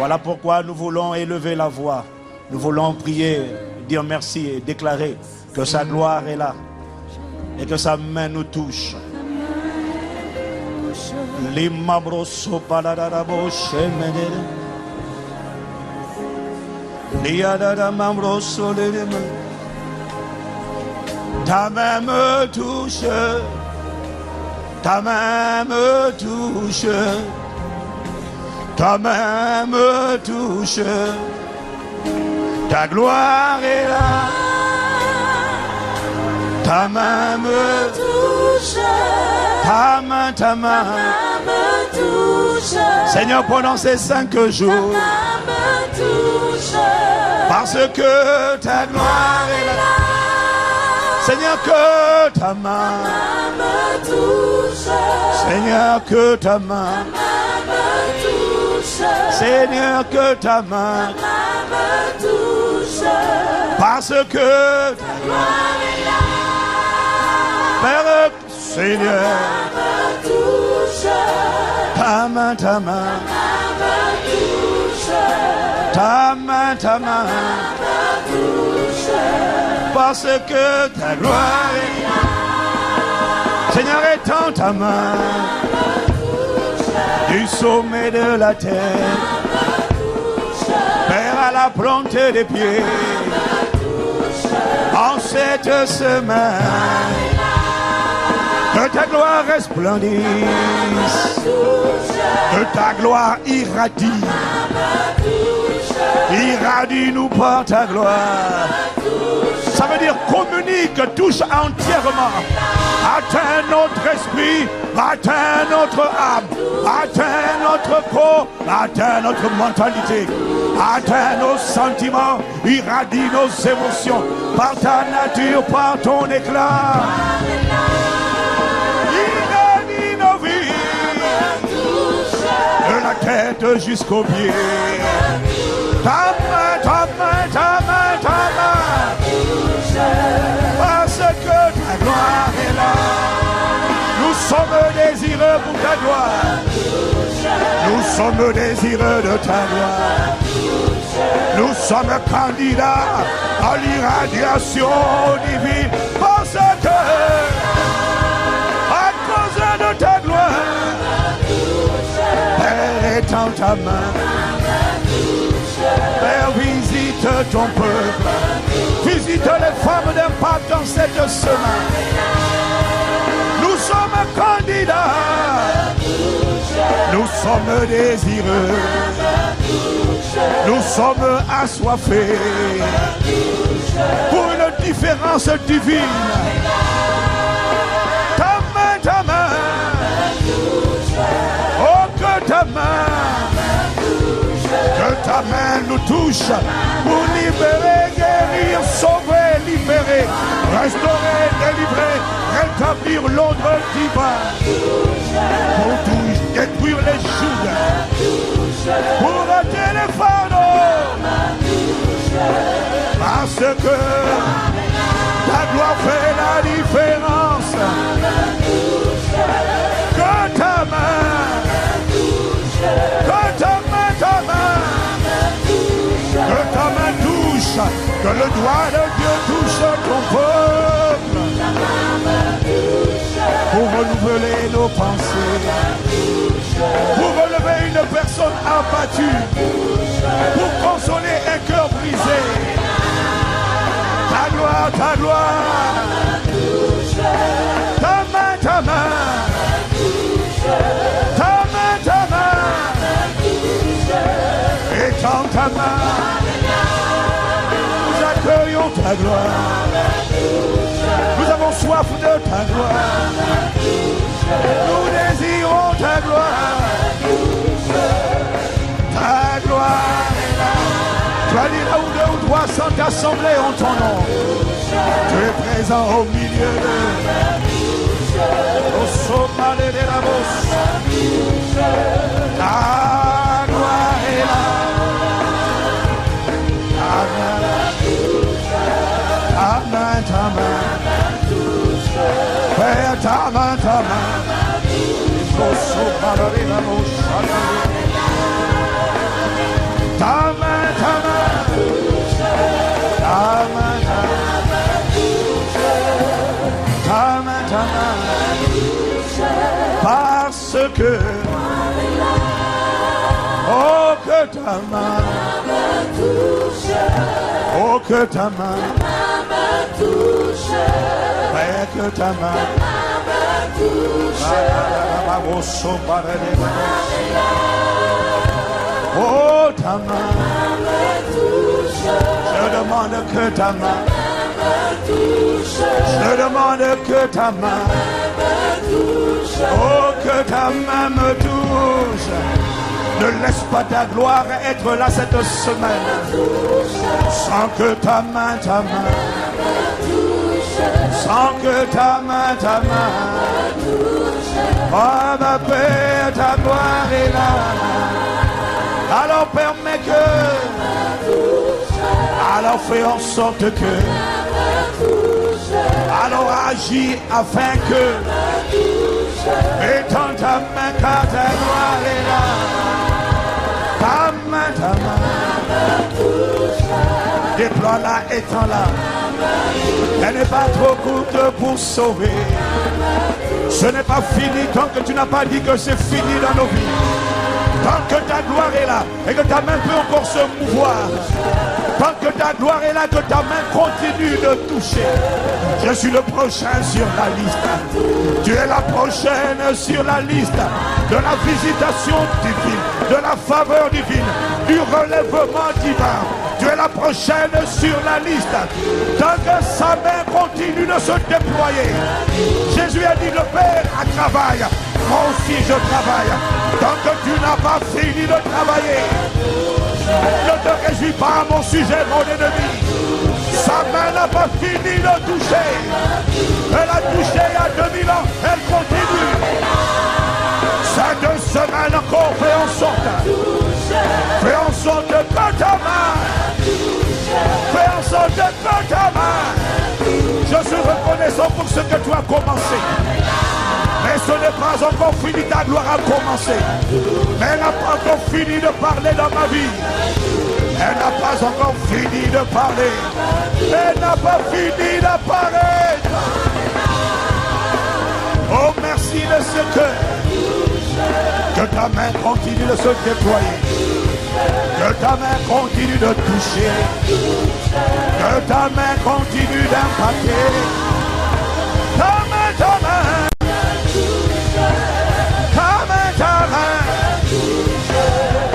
Voilà pourquoi nous voulons élever la voix. Nous voulons prier, dire merci et déclarer que sa gloire est là et que sa main nous touche. Ta main me touche, ta main me touche, ta main me touche, ta gloire est là, ta main me touche, ta main me touche. Seigneur, pendant ces 5 jours, ta main me touche, parce que ta gloire est là. Seigneur, que ta main me touche. Seigneur, que ta main me touche. Seigneur, que ta main me touche. Parce que ta gloire est là. Père, Seigneur, me touche. Ta main me touche. Ta main me touche. Parce que ta gloire est là. Seigneur, étends ta main du sommet de la terre, Père, à la plante des pieds, en cette semaine, que ta gloire resplendisse, que ta gloire irradie, irradie-nous par ta gloire. Ça veut dire communique, touche entièrement. Atteins notre esprit, atteins notre âme, atteins notre corps, atteins notre mentalité, atteins nos sentiments, irradie nos émotions par ta nature, par ton éclat. Irradie nos vies, de la tête jusqu'aux pieds. Ta main, ta main, ta main, ta main. Parce que ta gloire est là. Nous sommes désireux pour ta gloire. Nous sommes désireux de ta gloire. Nous sommes candidats à l'irradiation divine. Parce que, à cause de ta gloire, Père, étends ta main. Père, visite ton peuple. Visite les femmes d'impact dans cette semaine. Nous sommes candidats. Nous sommes désireux. Nous sommes assoiffés pour une différence divine. Ta main. Oh, que ta main nous touche pour libérer, guérir, sauver, libérer, restaurer, délivrer, rétablir l'ordre divin, pour tout détruire les jougs, pour ôter les fardeaux, parce que ta gloire fait la différence. Que ta main, que ta main, que ta main touche, que le doigt de Dieu touche ton peuple, pour renouveler nos pensées, pour relever une personne abattue, pour consoler un cœur brisé. Ta gloire, ta gloire, ta main, ta main, ta main, ta main, étends ta main. Nous accueillons ta gloire. Nous avons soif de ta gloire. Nous désirons ta gloire. Ta gloire est là. Tu as dit là où 2 ou 3 sont assemblés en ton nom. Tu es présent au milieu d'eux. Au sommet de la bosse. Ta gloire est là. Ta main, Père, ta main, que, oh que ta main me touche, oh que ta main me touche, Père que ta main me touche, oh ta main me touche, je demande que ta main me touche, je demande que ta main me touche, oh que ta main me touche. Ne laisse pas ta gloire être là cette semaine sans que ta main, sans que ta main, oh ma paix, ta gloire est là. Alors permets que, alors fais en sorte que, alors agis afin que, étends ta main car ta gloire est là. Ta main, déploie-la, étends-la. Elle n'est pas trop courte pour sauver. Ce n'est pas fini tant que tu n'as pas dit que c'est fini dans nos vies. Tant que ta gloire est là et que ta main peut encore se mouvoir. Tant que ta gloire est là, que ta main continue de toucher. Je suis le prochain sur la liste. Tu es la prochaine sur la liste de la visitation divine, de la faveur divine, du relèvement divin. Tu es la prochaine sur la liste. Tant que sa main continue de se déployer. Jésus a dit, le Père travaille. Moi aussi je travaille. Tant que tu n'as pas fini de travailler, ne te réjouis pas à mon sujet, mon ennemi. Sa main n'a pas fini de toucher. Elle a touché il y a 2000 ans. Elle continue. Cette semaine encore, fais en sorte que ta main, fais en sorte que ta main. Je suis reconnaissant pour ce que tu as commencé. Mais ce n'est pas encore fini, ta gloire a commencé. Mais elle n'a pas encore fini de parler dans ma vie. Elle n'a pas encore fini de parler. Elle n'a pas fini d'apparaître. Oh, merci de ce que ta main continue de se déployer. Que ta main continue de toucher. Que ta main continue d'impacter. Ta main, ta main.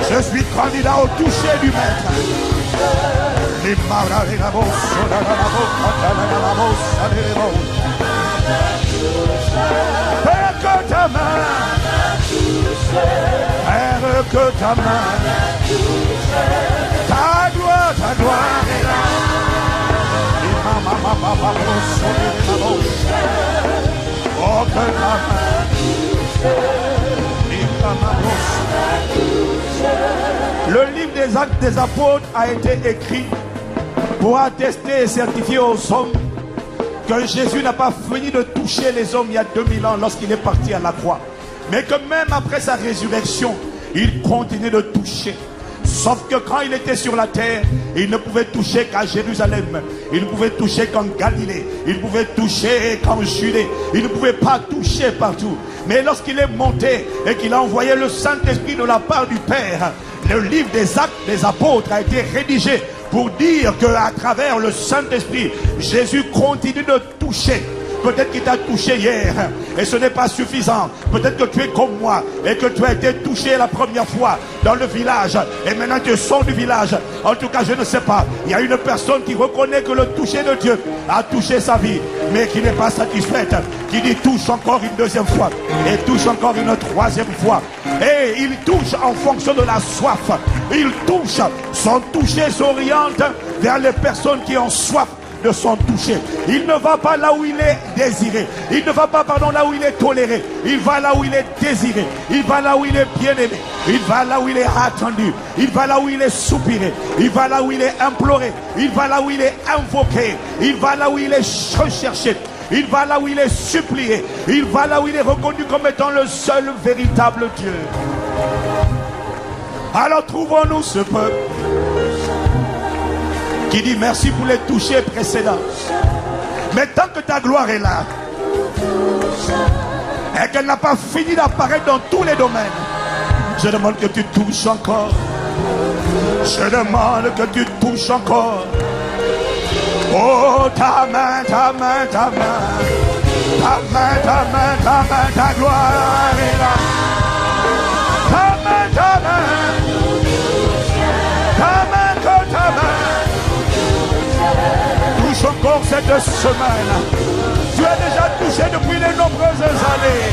Je suis candidat au toucher du maître. Père que ta main, Père que ta main, ta gloire est là. Oh que ta main. Le livre des Actes des Apôtres a été écrit pour attester et certifier aux hommes que Jésus n'a pas fini de toucher les hommes il y a 2000 ans lorsqu'il est parti à la croix. Mais que même après sa résurrection, il continuait de toucher. Sauf que quand il était sur la terre, il ne pouvait toucher qu'à Jérusalem. Il ne pouvait toucher qu'en Galilée. Il ne pouvait toucher qu'en Judée. Il ne pouvait pas toucher partout. Mais lorsqu'il est monté et qu'il a envoyé le Saint-Esprit de la part du Père, le livre des Actes des Apôtres a été rédigé pour dire qu'à travers le Saint-Esprit, Jésus continue de toucher. Peut-être qu'il t'a touché hier et ce n'est pas suffisant. Peut-être que tu es comme moi et que tu as été touché la première fois dans le village et maintenant tu sors du village. En tout cas, je ne sais pas. Il y a une personne qui reconnaît que le toucher de Dieu a touché sa vie, mais qui n'est pas satisfaite, qui dit touche encore une deuxième fois et touche encore une troisième fois. Et il touche en fonction de la soif. Il touche. Son toucher s'oriente vers les personnes qui ont soif de son toucher. Il ne va pas là où il est désiré. Il ne va pas, là où il est toléré. Il va là où il est désiré. Il va là où il est bien aimé. Il va là où il est attendu. Il va là où il est soupiré. Il va là où il est imploré. Il va là où il est invoqué. Il va là où il est recherché. Il va là où il est supplié. Il va là où il est reconnu comme étant le seul véritable Dieu. Alors trouvons-nous ce peuple qui dit merci pour les touchés précédents. Mais tant que ta gloire est là, et qu'elle n'a pas fini d'apparaître dans tous les domaines. Je demande que tu touches encore. Je demande que tu touches encore. Oh, ta main, ta main, ta main. Ta main, ta main, ta main, ta gloire est là. Ta main, ta main. Ta main, que ta main. Touche encore cette semaine. Tu as déjà touché depuis de nombreuses années.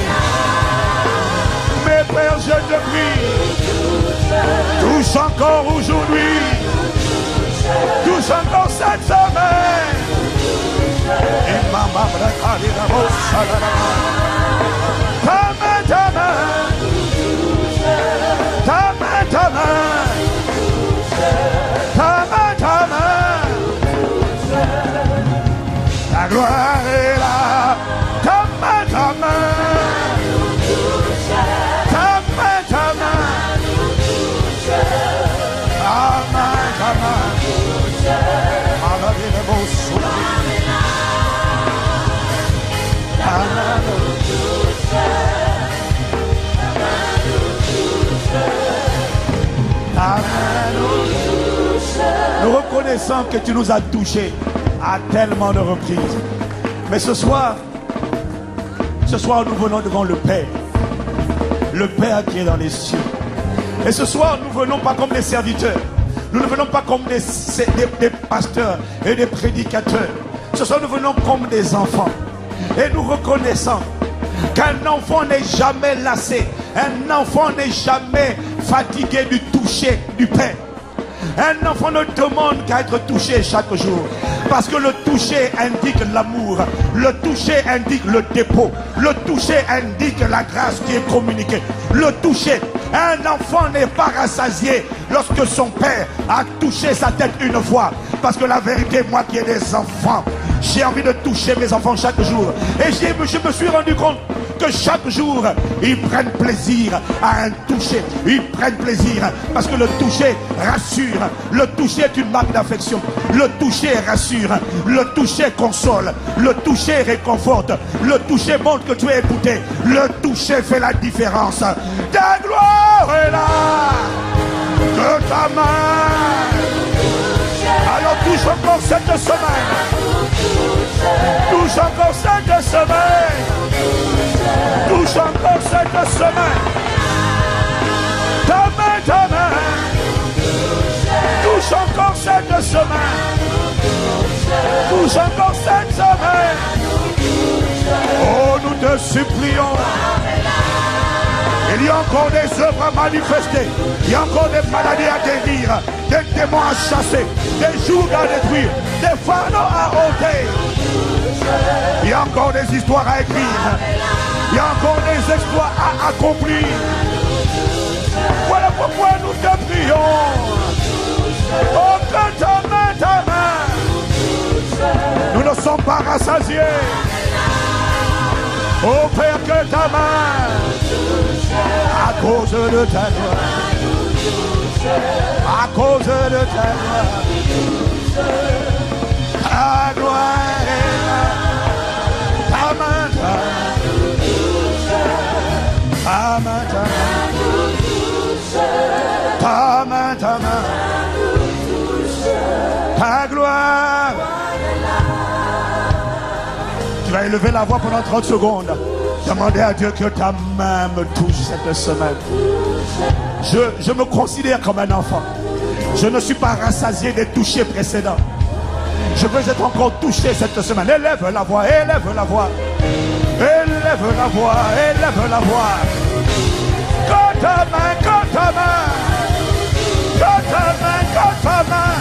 Mais Père, je te prie, touche encore aujourd'hui. Touche encore cette semaine. Et maman, ta main, ta main. Ta main, ta main. Ta main, ta main. La gloire est là. Ta main, ta main. Ta main, ta main. Ta main, ta main. Nous reconnaissons que tu nous as touchés à tellement de reprises. Mais ce soir, nous venons devant le Père qui est dans les cieux. Et ce soir, nous venons pas comme des serviteurs. Nous ne venons pas comme des pasteurs et des prédicateurs. Ce soir, nous venons comme des enfants. Et nous reconnaissons qu'un enfant n'est jamais lassé. Un enfant n'est jamais fatigué du toucher du Père. Un enfant ne demande qu'à être touché chaque jour. Parce que le toucher indique l'amour. Le toucher indique le dépôt. Le toucher indique la grâce qui est communiquée. Le toucher. Un enfant n'est pas rassasié lorsque son père a touché sa tête une fois. Parce que la vérité, moi qui ai des enfants, j'ai envie de toucher mes enfants chaque jour. Et je me suis rendu compte que chaque jour, ils prennent plaisir à un toucher. Ils prennent plaisir parce que le toucher rassure. Le toucher est une marque d'affection. Le toucher rassure. Le toucher console. Le toucher réconforte. Le toucher montre que tu es écouté. Le toucher fait la différence. Ta gloire est là. Que ta main. Alors touche encore cette semaine. Touche encore cette semaine. Touche encore cette semaine. Ta main, ta main. Touche encore cette semaine. Touche encore cette semaine. Oh, nous te supplions. Il y a encore des œuvres à manifester. Il y a encore des maladies à guérir, des démons à chasser, des jours à détruire, des fardeaux à ôter. Il y a encore des histoires à écrire. Il y a encore des exploits à accomplir. Voilà pourquoi nous te prions. Oh, que ta main, ta main. Nous ne sommes pas rassasiés. Oh Père, que ta main, à cause de ta gloire, à cause de ta gloire, ta gloire est là, ta main, ta main, ta main, ta main, ta gloire. Tu vas élever la voix pendant 30 secondes. Demandez à Dieu que ta main me touche cette semaine. Je me considère comme un enfant. Je ne suis pas rassasié des touchés précédents. Je veux être encore touché cette semaine. Élève la voix, élève la voix. Élève la voix, élève la voix. Que ta main, que ta main. Que ta main, que ta main.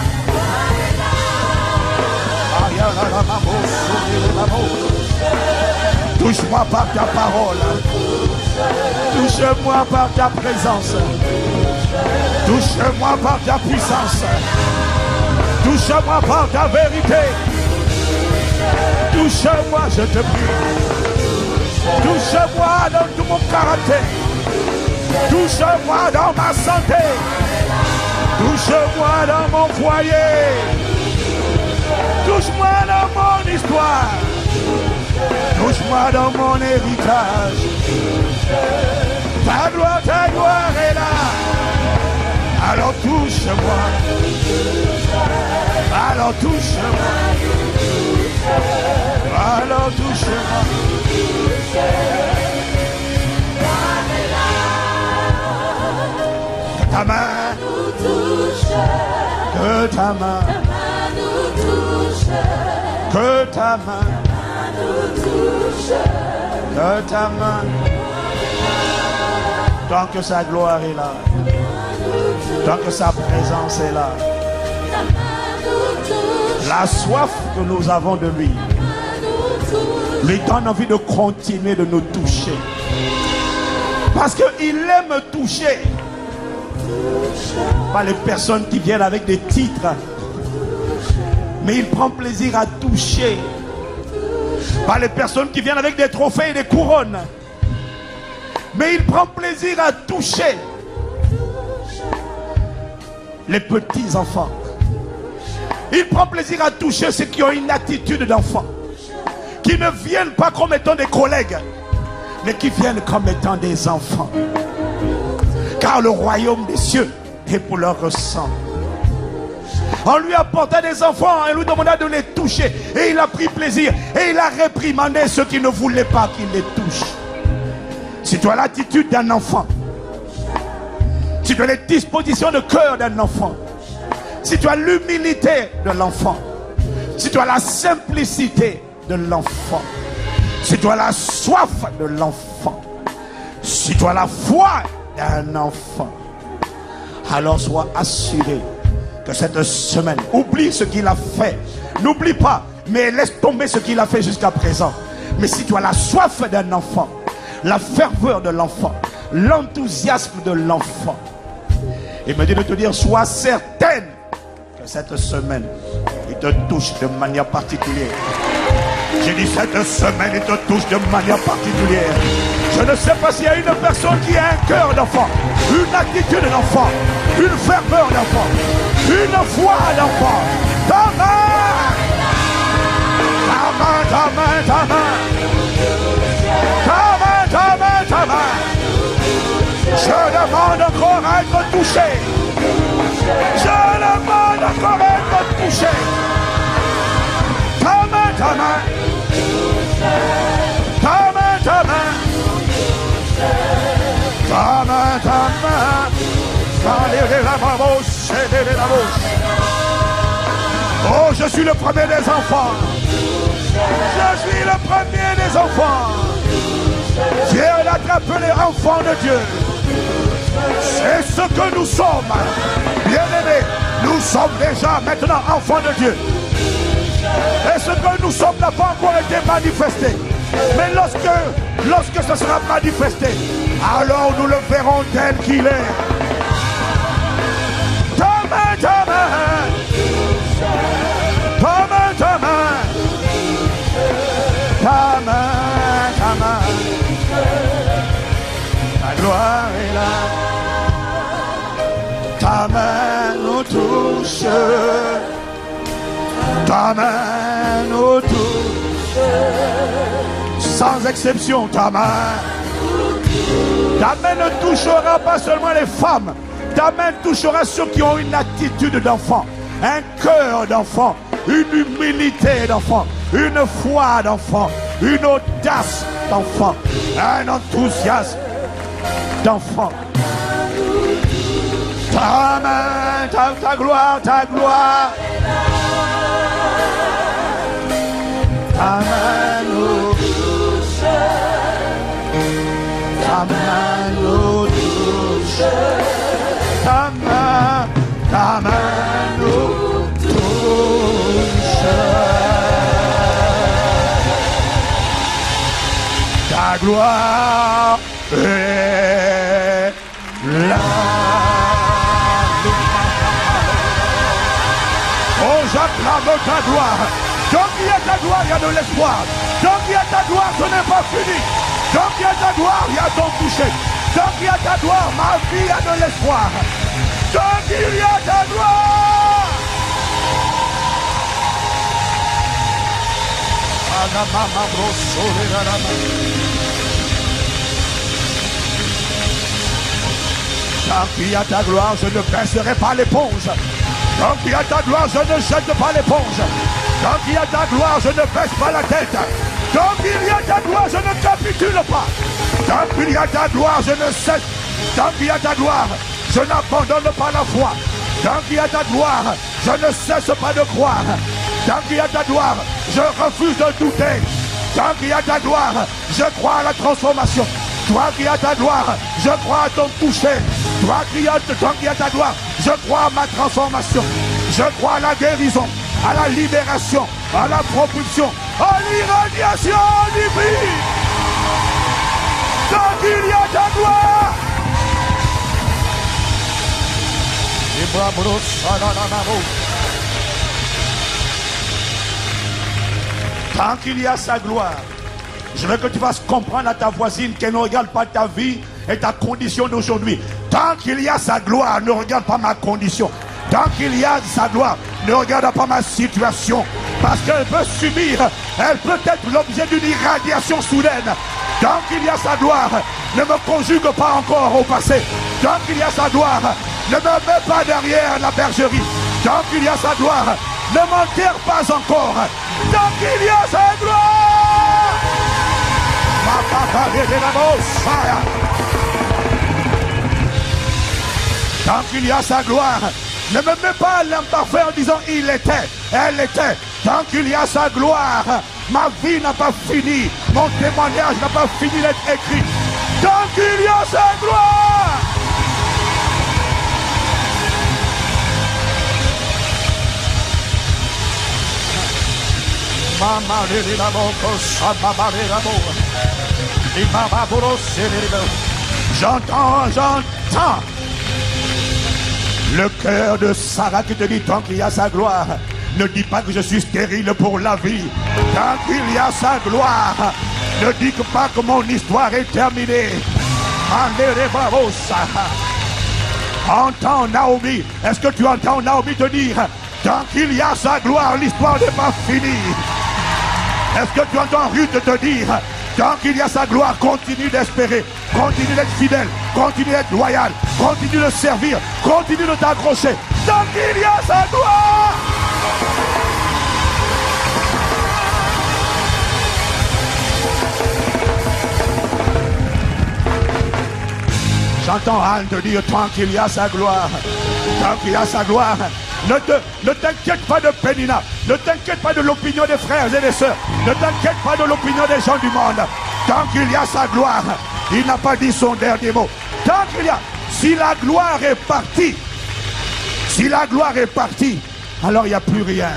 Touche-moi par ta parole. Touche-moi par ta présence. Touche-moi par ta puissance. Touche-moi par ta vérité. Touche-moi, je te prie. Touche-moi dans tout mon caractère. Touche-moi dans ma santé. Touche-moi dans mon foyer. Touche-moi dans mon histoire. Touche-moi dans mon héritage. Ta gloire est là. Alors touche-moi. Alors touche-moi. Alors touche-moi. Que ta main nous touche. Que ta main nous touche. Que ta main nous touche. Que ta main. Tant que sa gloire est là. Tant que sa présence est là. La soif que nous avons de lui lui donne envie de continuer de nous toucher. Parce qu'il aime toucher. Pas les personnes qui viennent avec des titres. Mais il prend plaisir à toucher. Pas les personnes qui viennent avec des trophées et des couronnes. Mais il prend plaisir à toucher les petits enfants. Il prend plaisir à toucher ceux qui ont une attitude d'enfant. Qui ne viennent pas comme étant des collègues, mais qui viennent comme étant des enfants. Car le royaume des cieux est pour leur sang. On lui apporta des enfants et lui demanda de les toucher. Et il a pris plaisir. Et il a réprimandé ceux qui ne voulaient pas qu'il les touche. Si tu as l'attitude d'un enfant, si tu as les dispositions de cœur d'un enfant, si tu as l'humilité de l'enfant, si tu as la simplicité de l'enfant, si tu as la soif de l'enfant, si tu as la foi d'un enfant, alors sois assuré que cette semaine, oublie ce qu'il a fait. N'oublie pas, mais laisse tomber ce qu'il a fait jusqu'à présent. Mais si tu as la soif d'un enfant, la ferveur de l'enfant, l'enthousiasme de l'enfant, il me dit de te dire, sois certaine que cette semaine, il te touche de manière particulière. J'ai dit cette semaine, il te touche de manière particulière. Je ne sais pas s'il y a une personne qui a un cœur d'enfant, une attitude d'enfant, une ferveur d'enfant, une foi d'enfant. Ta main, ta main, ta main, ta main, ta main, ta main, ta main. Je demande encore à être touché. Je demande encore à être touché. Ta main, ta main. Ta main, ta main. Ta main, ta main. Oh, je suis le premier des enfants. Je suis le premier des enfants. Dieu a appelé enfants de Dieu. C'est ce que nous sommes. Bien-aimés, nous sommes déjà maintenant enfants de Dieu. Et ce que nous sommes n'a pas encore été manifesté. Mais lorsque ce sera manifesté, alors nous le verrons tel qu'il est. Ta main, ta main. Ta main, ta main. Ta main, ta main. Ta gloire est là. Ta main nous touche. Ta main nous touche. Sans exception, ta main. Ta main ne touchera pas seulement les femmes. Ta main touchera ceux qui ont une attitude d'enfant, un cœur d'enfant, une humilité d'enfant, une foi d'enfant, une audace d'enfant, un enthousiasme d'enfant. Ta main, ta gloire, ta gloire. Ta main nous touche. Ta main nous touche. Ta main nous touche. Ta gloire est là. Oh, j'acclame ta gloire. Tant qu'il y a ta gloire, il y a de l'espoir. Tant qu'il y a ta gloire, ce n'est pas fini. Tant qu'il y a ta gloire, il y a ton toucher. Tant qu'il y a ta gloire, ma vie a de l'espoir. Tant qu'il y a ta gloire. Tant qu'il y a ta gloire, je ne baisserai pas l'éponge. Tant qu'il y a ta gloire, je ne jette pas l'éponge. Tant qu'il y a ta gloire, je ne baisse pas la tête. Tant qu'il y a ta gloire, je ne capitule pas. Tant qu'il y a ta gloire, je ne cesse. Tant qu'il y a ta gloire, je n'abandonne pas la foi. Tant qu'il y a ta gloire, je ne cesse pas de croire. Tant qu'il y a ta gloire, je refuse de douter. Tant qu'il y a ta gloire, je crois à la transformation. Toi qui as ta gloire, je crois à ton toucher. Toi qui as ta gloire, je crois à ma transformation. Je crois à la guérison, à la libération, à la propulsion, à l'irradiation divine. Tant qu'il y a ta gloire. Tant qu'il y a sa gloire, je veux que tu fasses comprendre à ta voisine qu'elle ne regarde pas ta vie et ta condition d'aujourd'hui. Tant qu'il y a sa gloire, ne regarde pas ma condition. Tant qu'il y a sa gloire, ne regarde pas ma situation. Parce qu'elle peut subir, elle peut être l'objet d'une irradiation soudaine. Tant qu'il y a sa gloire, ne me conjugue pas encore au passé. Tant qu'il y a sa gloire, ne me mets pas derrière la bergerie. Tant qu'il y a sa gloire, ne m'enterre pas encore. Tant qu'il y a sa gloire. Tant qu'il y a sa gloire, ne me mets pas à l'imparfait en disant il était, elle était. Tant qu'il y a sa gloire, ma vie n'a pas fini, mon témoignage n'a pas fini d'être écrit. Tant qu'il y a sa gloire. J'entends le cœur de Sarah qui te dit tant qu'il y a sa gloire, ne dis pas que je suis stérile pour la vie. Tant qu'il y a sa gloire, ne dis pas que mon histoire est terminée. Entends Naomi, est-ce que tu entends Naomi te dire tant qu'il y a sa gloire, l'histoire n'est pas finie. Est-ce que tu entends Ruth te dire tant qu'il y a sa gloire, continue d'espérer, continue d'être fidèle, continue d'être loyal, continue de servir, continue de t'accrocher. Tant qu'il y a sa gloire. J'entends Anne te dire tant qu'il y a sa gloire, tant qu'il y a sa gloire. Ne t'inquiète pas de Pénina, ne t'inquiète pas de l'opinion des frères et des sœurs, ne t'inquiète pas de l'opinion des gens du monde. Tant qu'il y a sa gloire, il n'a pas dit son dernier mot. Tant qu'il y a, si la gloire est partie, alors il n'y a plus rien.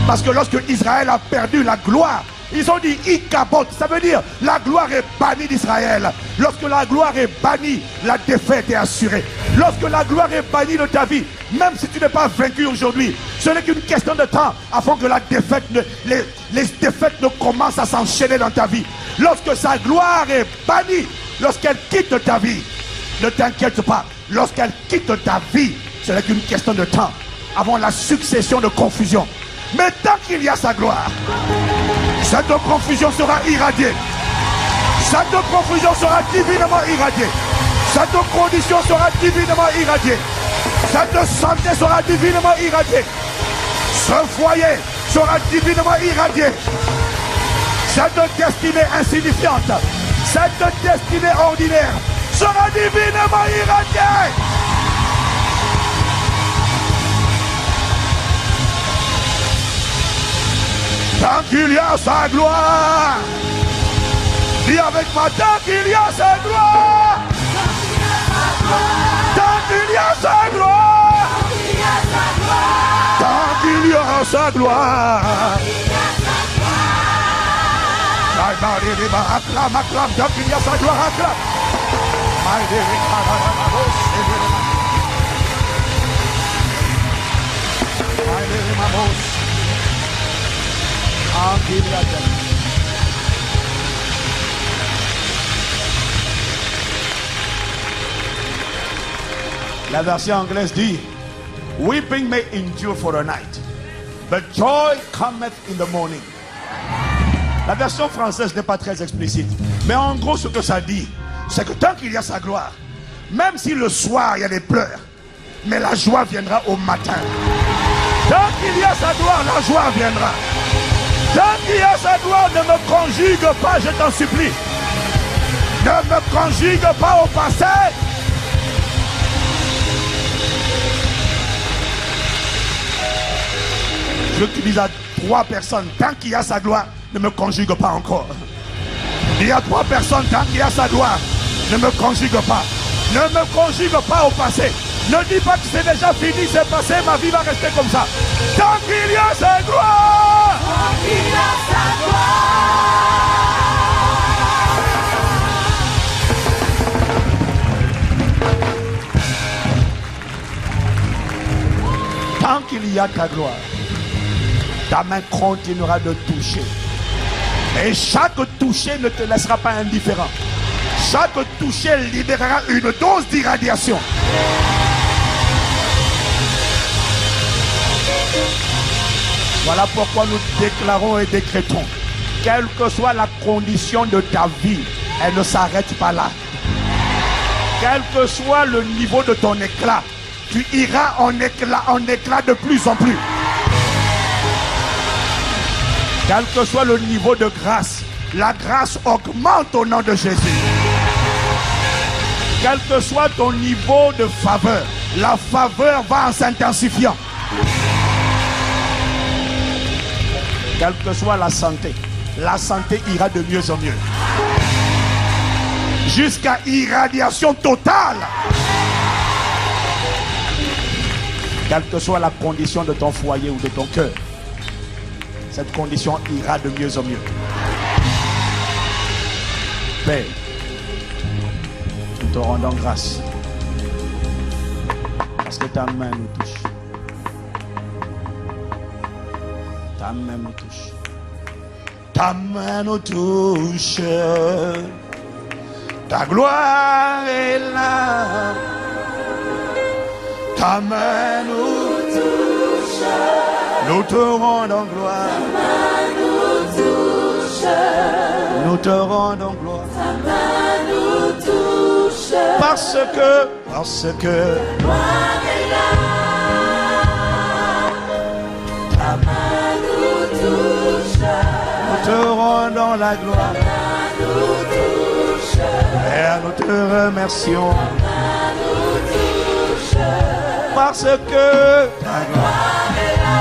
Parce que lorsque Israël a perdu la gloire, ils ont dit Ikabot, ça veut dire la gloire est bannie d'Israël. Lorsque la gloire est bannie, la défaite est assurée. Lorsque la gloire est bannie de ta vie, même si tu n'es pas vaincu aujourd'hui, ce n'est qu'une question de temps afin que la défaite les défaites ne commencent à s'enchaîner dans ta vie. Lorsque sa gloire est bannie, lorsqu'elle quitte ta vie, ne t'inquiète pas. Lorsqu'elle quitte ta vie, ce n'est qu'une question de temps avant la succession de confusion. Mais tant qu'il y a sa gloire, cette confusion sera irradiée. Cette confusion sera divinement irradiée. Cette condition sera divinement irradiée. Cette santé sera divinement irradiée. Ce foyer sera divinement irradié. Cette destinée insignifiante, cette destinée ordinaire sera divinement irradiée. Tant qu'il y a sa gloire, dis avec moi, tant qu'il y a sa gloire, tant qu'il y a sa gloire, tant qu'il y a sa gloire, acclame, acclame, tant qu'il y a sa gloire, acclame. La version anglaise dit weeping may endure for a night, but joy cometh in the morning. La version française n'est pas très explicite. Mais en gros, ce que ça dit, c'est que tant qu'il y a sa gloire, même si le soir il y a des pleurs, mais la joie viendra au matin. Tant qu'il y a sa gloire, la joie viendra. Tant qu'il y a sa gloire, ne me conjugue pas, je t'en supplie. Ne me conjugue pas au passé. Je veux que tu dises à 3 personnes, tant qu'il y a sa gloire, ne me conjugue pas encore. Il y a 3 personnes, tant qu'il y a sa gloire, ne me conjugue pas. Ne me conjugue pas au passé. Ne dis pas que c'est déjà fini, c'est passé, ma vie va rester comme ça. Tant qu'il y a sa gloire. Tant qu'il y a sa gloire. Tant qu'il y a ta gloire, ta main continuera de toucher. Et chaque toucher ne te laissera pas indifférent. Chaque toucher libérera une dose d'irradiation. Voilà pourquoi nous déclarons et décrétons, quelle que soit la condition de ta vie, elle ne s'arrête pas là. Quel que soit le niveau de ton éclat, tu iras en éclat de plus en plus. Quel que soit le niveau de grâce, la grâce augmente au nom de Jésus. Quel que soit ton niveau de faveur, la faveur va en s'intensifiant. Quelle que soit la santé ira de mieux en mieux. Jusqu'à irradiation totale. Quelle que soit la condition de ton foyer ou de ton cœur, cette condition ira de mieux en mieux. Père, nous te rendons grâce parce que ta main nous touche. Ta main nous touche. Ta main nous touche. Ta gloire est là. Ta main nous touche. Nous te rendons gloire. Ta main nous touche. Nous te rendons gloire. Ta main nous touche. Parce que ta gloire est là. Ta main nous touche. Nous te rendons la gloire. Ta main nous touche. Père, nous te remercions. Ta main nous touche. Parce que ta gloire est là.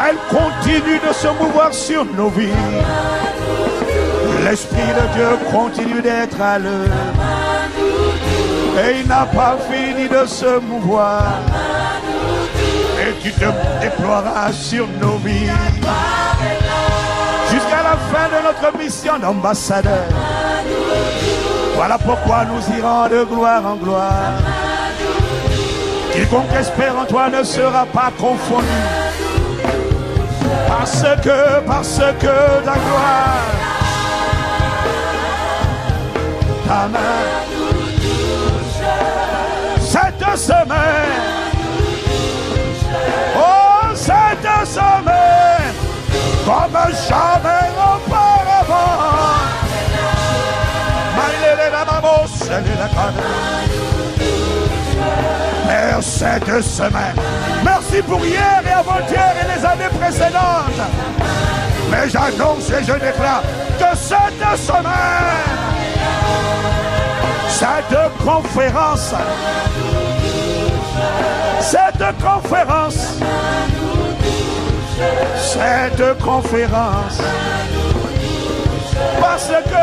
Elle continue de se mouvoir sur nos vies. L'Esprit de Dieu continue d'être à l'œuvre. Et il n'a pas fini de se mouvoir. Et tu te déploieras sur nos vies. Jusqu'à la fin de notre mission d'ambassadeur. Voilà pourquoi nous irons de gloire en gloire. Quiconque espère en toi ne sera pas confondu. Parce que ta gloire, ta main, cette semaine, oh cette semaine, comme jamais auparavant. Père, cette semaine, merci pour hier et avant-hier et les années précédentes. Mais j'annonce et je déclare que cette semaine, cette conférence, parce que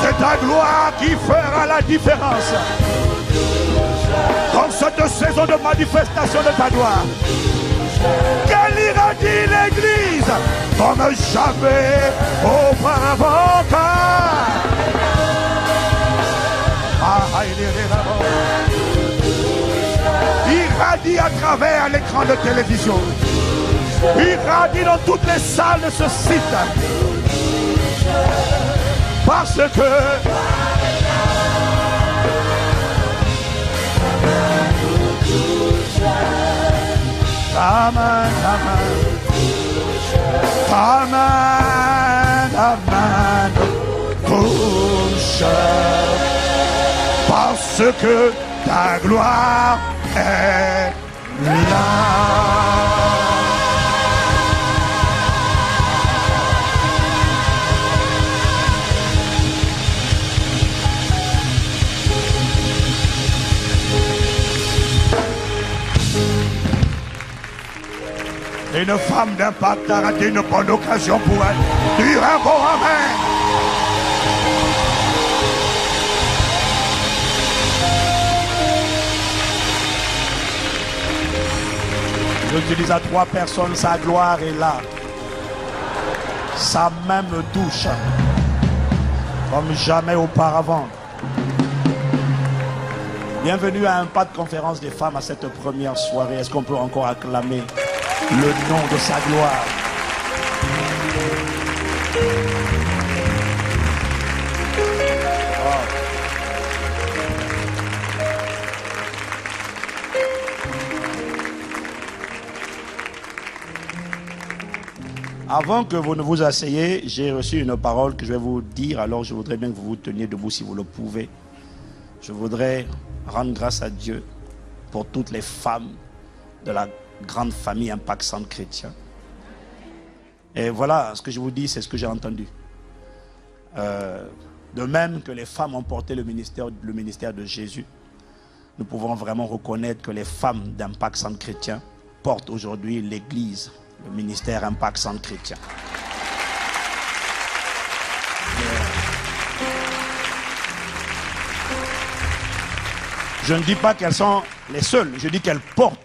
c'est ta gloire qui fera la différence dans cette saison de manifestation de ta gloire. Qu'elle irradie l'église comme jamais auparavant. Irradie à travers l'écran de télévision. Irradie dans toutes les salles de ce site. Parce que ta main, ta ta main nous touche, parce que ta gloire est là. Une femme d'impact a raté une bonne occasion pour elle. Dire un bon amen. Je dis à 3 personnes, sa gloire est là. Sa main me touche comme jamais auparavant. Bienvenue à Impact Conférence des femmes à cette première soirée. Est-ce qu'on peut encore acclamer le nom de sa gloire? Oh. Avant que vous ne vous asseyez, j'ai reçu une parole que je vais vous dire. Alors je voudrais bien que vous vous teniez debout si vous le pouvez. Je voudrais rendre grâce à Dieu pour toutes les femmes de la grande famille Impact Centre Chrétien. Et voilà, ce que je vous dis, c'est ce que j'ai entendu. De même que les femmes ont porté le ministère de Jésus, nous pouvons vraiment reconnaître que les femmes d'Impact Centre Chrétien portent aujourd'hui l'Église, le ministère Impact Centre Chrétien. Je ne dis pas qu'elles sont les seules, je dis qu'elles portent.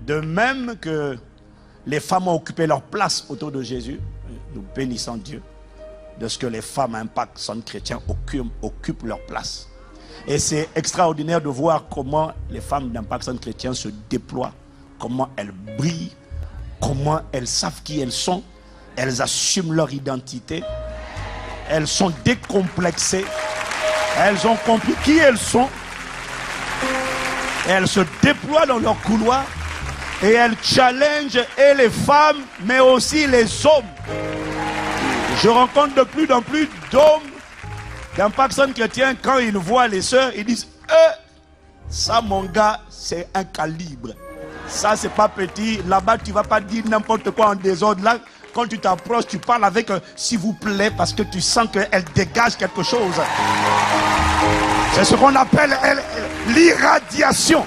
De même que les femmes ont occupé leur place autour de Jésus, nous bénissons Dieu de ce que les femmes Impact Centre Chrétien occupent leur place. Et c'est extraordinaire de voir comment les femmes d'Impact Centre Chrétien se déploient, comment elles brillent, comment elles savent qui elles sont, elles assument leur identité, elles sont décomplexées, elles ont compris qui elles sont, elles se déploient dans leur couloir et elles challengent et les femmes mais aussi les hommes. Je rencontre de plus en plus d'hommes d'Impact Centre Chrétien, quand ils voient les sœurs, ils disent ça mon gars, c'est un calibre. Ça c'est pas petit. Là-bas tu vas pas dire n'importe quoi en désordre. Là, quand tu t'approches, tu parles avec s'il vous plaît, parce que tu sens qu'elle dégage quelque chose. C'est ce qu'on appelle l'irradiation.